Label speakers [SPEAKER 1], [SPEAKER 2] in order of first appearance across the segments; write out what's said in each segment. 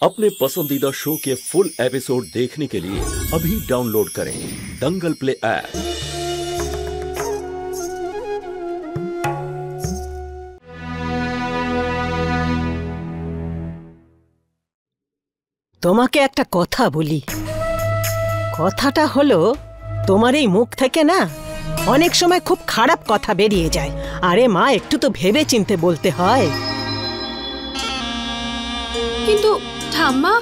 [SPEAKER 1] अपने पसंदीदा शो के फुल एपिसोड देखने के लिए अभी डाउनलोड करें दंगल प्ले ऐप।
[SPEAKER 2] তোমাকে একটা কথা বলি, কথাটা হলো তোমার এই মুখ থেকে না অনেক সময় খুব খারাপ কথা বেরিয়ে যায়। আরে মা, একটু তো ভেবে চিন্তে বলতে হয়।
[SPEAKER 3] কিন্তু ঠাম্মা,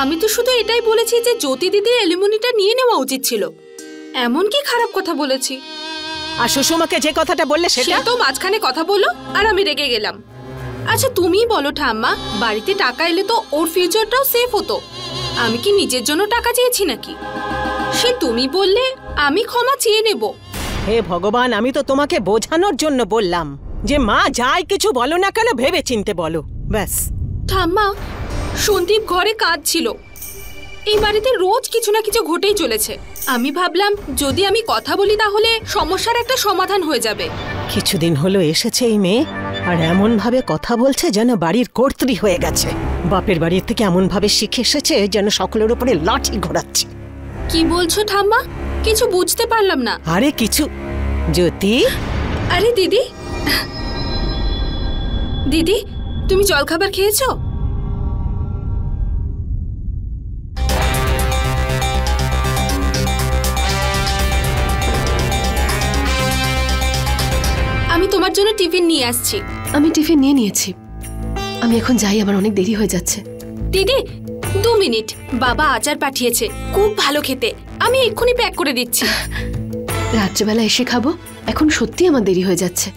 [SPEAKER 3] আমি তো শুধু এটাই বলেছি যে জ্যোতি দিদির এলিমনিটা নিয়ে নেওয়া উচিত ছিল। এমন কি খারাপ কথা বলেছি?
[SPEAKER 2] আর সুষমাকে যে কথাটা বললে সেটা
[SPEAKER 3] তো মাঝখানে কথা বলো আর আমি রেগে গেলাম। আচ্ছা তুমিই বলো ঠাম্মা, বাড়িতে টাকা এলে তো ওর ফিউচারটাও সেফ হতো। আমি কি নিজের জন্য টাকা চেয়েছি নাকি? সে তুমি বললে আমি ক্ষমা চেয়ে নেব।
[SPEAKER 2] হে ভগবান, আমি তো তোমাকে বোঝানোর জন্য বললাম যে মা যাই কিছু বলো না কেন ভেবে চিনতে বলো, ব্যাস।
[SPEAKER 3] ঠাম্মা, সন্দীপ ঘরে কাজ ছিল। এই বাড়িতে রোজ কিছু না কিছু ঘটেই চলেছে। আমি ভাবলাম যদি আমি কথা বলি তাহলে সমস্যার একটা সমাধান হয়ে যাবে।
[SPEAKER 2] কিছুদিন হলো এসেছে এই মেয়ে, আর এমন ভাবে কথা বলছে যেন বাড়ির কর্ত্রী হয়ে গেছে। বাপের বাড়ির থেকে এমন ভাবে শিখে এসেছে যেন সকলের উপরে লাঠি ঘোরাচ্ছে।
[SPEAKER 3] কি বলছো ঠাম্মা? কিছু বুঝতে পারলাম না।
[SPEAKER 2] আরে কিছু জ্যোতি।
[SPEAKER 3] আরে দিদি, দিদি তুমি জলখাবার খেয়েছো? আমি তোমার জন্য টিফিন নিয়ে আসছি।
[SPEAKER 4] আমি টিফিন নিয়ে নিয়েছি, আমি এখন যাই, আমার অনেক দেরি হয়ে যাচ্ছে।
[SPEAKER 3] দিদি 2 মিনিট, বাবা আচার পাঠিয়েছে, খুব ভালো খেতে। আমি এক্ষুনি প্যাক করে দিচ্ছি।
[SPEAKER 4] রাত্রেবেলা এসে খাবো, এখন সত্যি আমার দেরি হয়ে যাচ্ছে।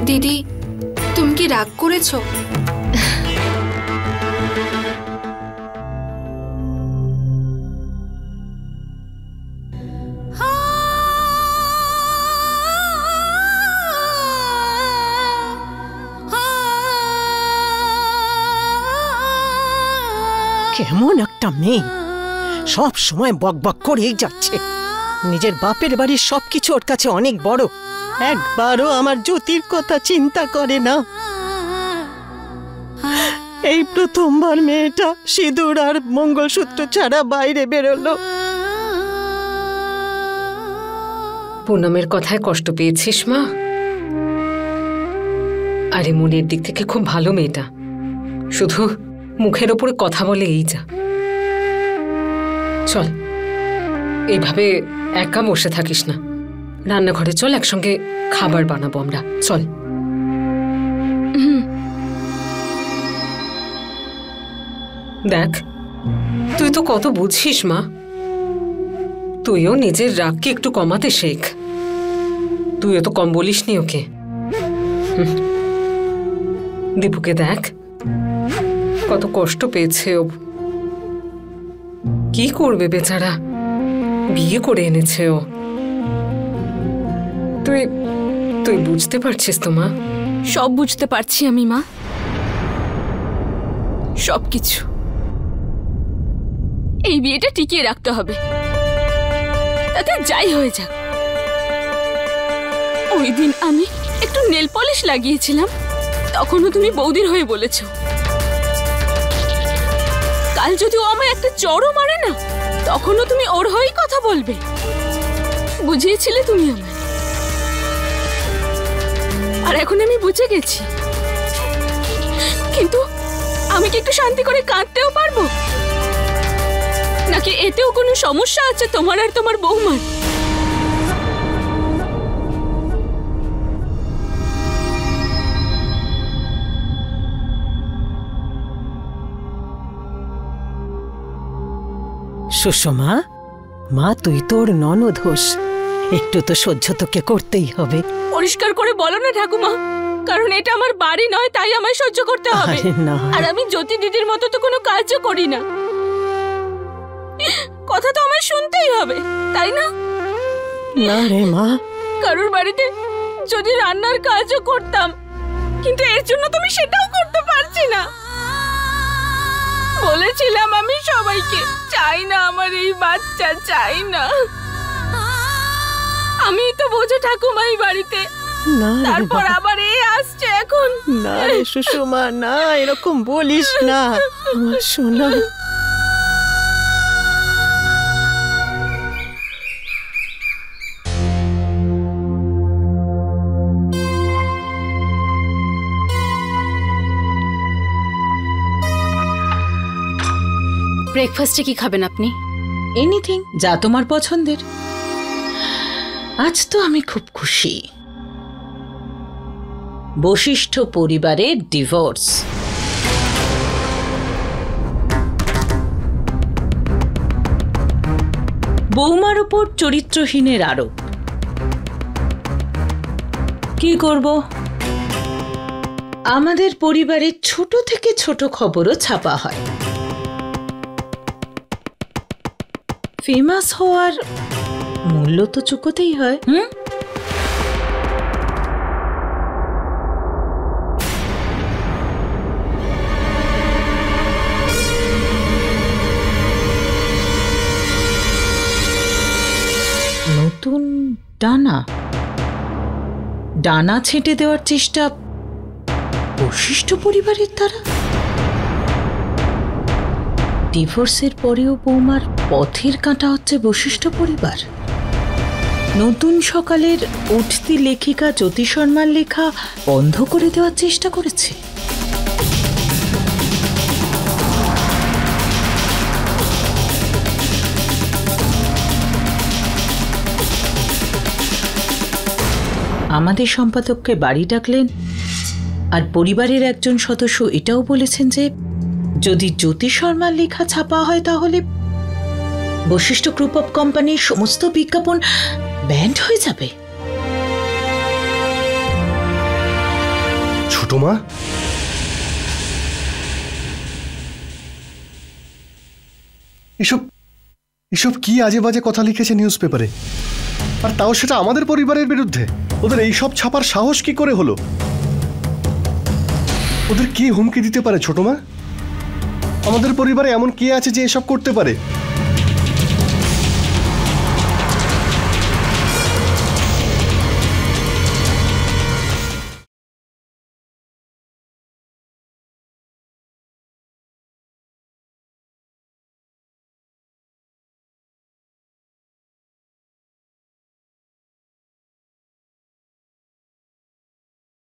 [SPEAKER 3] দিদি তুমি কি রাগ করেছো?
[SPEAKER 2] কেমন একটা মেয়ে, সব সময় বকবক করেই যাচ্ছে। নিজের বাপের বাড়ির সবকিছু ওর কাছে অনেক বড়, একবারও আমার জ্যোতির কথা চিন্তা করে না। এই প্রথমবার মেয়েটা সিঁদুর আর মঙ্গলসূত্র ছাড়া বাইরে বেরোলো।
[SPEAKER 5] পুনমের কথায় কষ্ট পেয়েছিস মা? আরে মনের দিক থেকে খুব ভালো মেয়েটা, শুধু মুখের ওপরে কথা বলে এই যা। চল, এইভাবে একা বসে থাকিস না, রান্নাঘরে চল, একসঙ্গে খাবার বানাবো আমরা। চল। দেখ, তুই তো কত বুঝিস মা, তুইও নিজের রাগকে একটু কমাতে শেখ। তুইও তো কম বলিস নি ওকে। দীপুকে দেখ কত কষ্ট পেয়েছে ও, কি করবে বেচারা, বিয়ে করে এনেছে ও। তুই তুই বুঝতে পারছিস তো মা?
[SPEAKER 3] সব বুঝতে পারছি আমি মা, সবকিছু। এই বিয়েটা টিকিয়ে রাখতে হবে, তাতে যাই হয়ে যাক। ওই দিন আমি একটু নেল পলিশ লাগিয়েছিলাম, তখনও তুমি বৌদির হয়ে বলেছো। কাল যদি ও আমায় একটা চড়ও মারে না, তখনও তুমি ওর হয়েই কথা বলবে, বুঝিয়েছিলে তুমি আমায়। আর এখন আমি বুঝে গেছি, কিন্তু আমি কি একটু শান্তি করে কাঁদতেও পারবো নাকি? এতেও কোনো সমস্যা আছে তোমার আর তোমার বৌমার?
[SPEAKER 2] সুষমা, মা তুই তোর ননদ হোস, একটু তো সহ্য তোকে করতেই হবে।
[SPEAKER 3] পরিষ্কার করে বলো না ঠাকুমা, কারণ এটা আমার বাড়ি নয়, তাই আমায় সহ্য করতে হবে। আর আমি জ্যোতি দিদির মতো তো কোনো কাজও করি না, কথা তো আমায় শুনতেই হবে, তাই না?
[SPEAKER 2] না রে মা,
[SPEAKER 3] কারোর বাড়িতে যদি রান্নার কাজও করতাম, কিন্তু এর জন্য তুমি সেটাও করতে পারছি না। বলেছিলাম আমি সবাইকে, চাই না আমার এই বাচ্চা, চাই না। আমি তো বোঝো ঠাকুমা এই বাড়িতে,
[SPEAKER 2] না রে
[SPEAKER 3] তারপর
[SPEAKER 2] বাবা,
[SPEAKER 3] আবার এই আসছে এখন।
[SPEAKER 2] না রে সুষমা, না এরকম বলিস না আমার সোনা।
[SPEAKER 4] ব্রেকফাস্টে কি খাবেন আপনি?
[SPEAKER 6] এনিথিং যা তোমার পছন্দের। আজ তো আমি খুব খুশি। বশিষ্ঠ পরিবারের ডিভোর্স। বৌমার উপর চরিত্রহীনের আরোপ। কি করব, আমাদের পরিবারের ছোট থেকে ছোট খবরও ছাপা হয়। ফেমাস হওয়ার মূল্য তো চুকোতেই হয়। নতুন ডানা ডানা ছেঁটে দেওয়ার চেষ্টা বশিষ্ঠ পরিবারের দ্বারা। ডিভোর্সের পরেও বৌমার পথের কাঁটা হচ্ছে বশিষ্ঠ পরিবার। নতুন সকালের উঠতি লেখিকা জ্যোতি শর্মার লেখা বন্ধ করে দেওয়ার চেষ্টা করেছে। আমাদের সম্পাদককে বাড়ি ডাকলেন, আর পরিবারের একজন সদস্য এটাও বলেছেন যে যদি জ্যোতি শর্মার লেখা ছাপা হয় তাহলে বশিষ্ঠ গ্রুপ অফ কোম্পানির সমস্ত বিজ্ঞাপন ব্যান্ড হয়ে যাবে।
[SPEAKER 7] ছোট মা, এসব এসব কি আজে বাজে কথা লিখেছে নিউজ পেপারে, আর তাও সেটা আমাদের পরিবারের বিরুদ্ধে। ওদের এইসব ছাপার সাহস কি করে হলো? ওদের কে হুমকি দিতে পারে ছোট মা? আমাদের পরিবারে এমন কে আছে যে এসব করতে পারে?